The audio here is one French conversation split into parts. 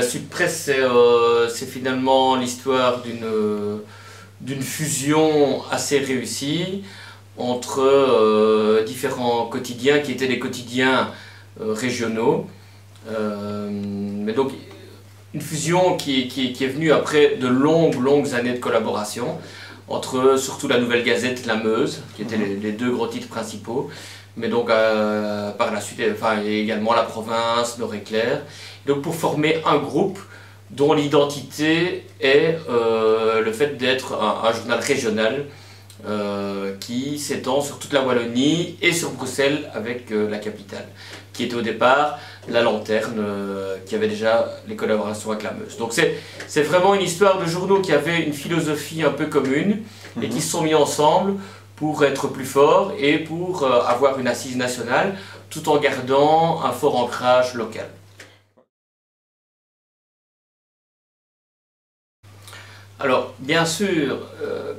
Sud-Presse, c'est finalement l'histoire d'une fusion assez réussie entre différents quotidiens qui étaient des quotidiens régionaux. Mais donc une fusion qui est venue après de longues années de collaboration entre surtout la Nouvelle Gazette et la Meuse, qui étaient les deux gros titres principaux, mais donc par la suite également la Province, Nord-Éclair, donc pour former un groupe dont l'identité est le fait d'être un journal régional qui s'étend sur toute la Wallonie et sur Bruxelles avec la capitale, qui était au départ la Lanterne, qui avait déjà les collaborations avec la Meuse. Donc c'est vraiment une histoire de journaux qui avaient une philosophie un peu commune et qui se sont mis ensemble pour être plus forts et pour avoir une assise nationale tout en gardant un fort ancrage local. Alors, bien sûr,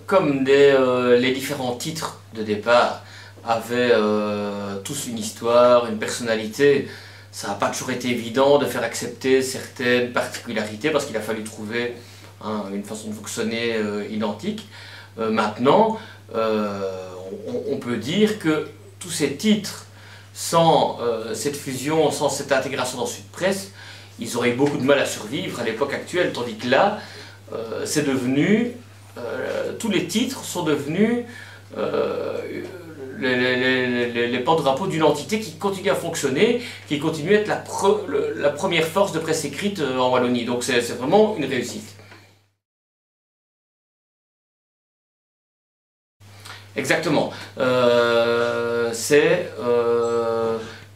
comme les différents titres de départ avaient tous une histoire, une personnalité, ça n'a pas toujours été évident de faire accepter certaines particularités parce qu'il a fallu trouver une façon de fonctionner identique. Maintenant, on peut dire que tous ces titres, sans cette fusion, sans cette intégration dans Sud-Presse, ils auraient eu beaucoup de mal à survivre à l'époque actuelle, tandis que là, c'est devenu, tous les titres sont devenus les porte-drapeaux d'une entité qui continue à fonctionner, qui continue à être la première force de presse écrite en Wallonie. Donc c'est vraiment une réussite. Exactement. C'est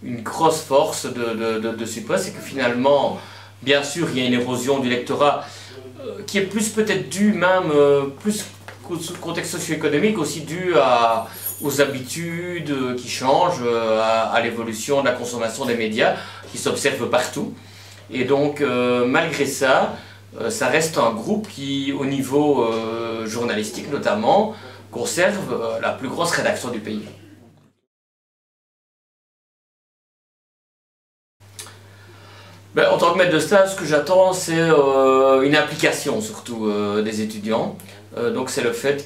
une grosse force de Sud-Presse, c'est que finalement, bien sûr, il y a une érosion du lectorat qui est plus peut-être due même, plus qu'au contexte socio-économique, aussi due aux habitudes qui changent, à l'évolution de la consommation des médias qui s'observe partout. Et donc, malgré ça, ça reste un groupe qui, au niveau journalistique notamment, conserve la plus grosse rédaction du pays. En tant que maître de stage, ce que j'attends, c'est une implication surtout des étudiants. Donc c'est le fait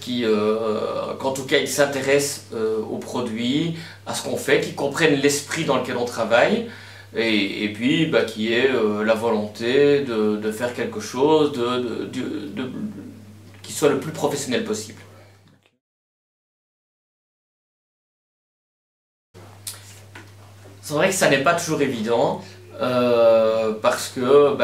qu'en tout cas ils s'intéressent aux produits, à ce qu'on fait, qu'ils comprennent l'esprit dans lequel on travaille, et puis qu'il y ait la volonté de faire quelque chose qui soit le plus professionnel possible. C'est vrai que ça n'est pas toujours évident. Parce que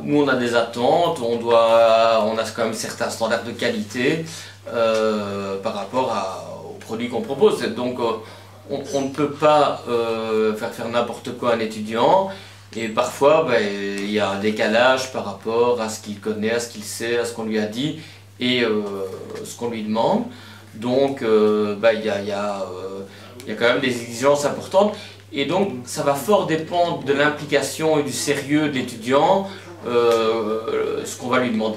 nous on a des attentes, on a quand même certains standards de qualité par rapport aux produits qu'on propose. Donc on ne peut pas faire n'importe quoi à un étudiant, et parfois il y a un décalage par rapport à ce qu'il connaît, à ce qu'il sait, à ce qu'on lui a dit et ce qu'on lui demande. Donc il y a quand même des exigences importantes. Et donc, ça va fort dépendre de l'implication et du sérieux de l'étudiant, ce qu'on va lui demander.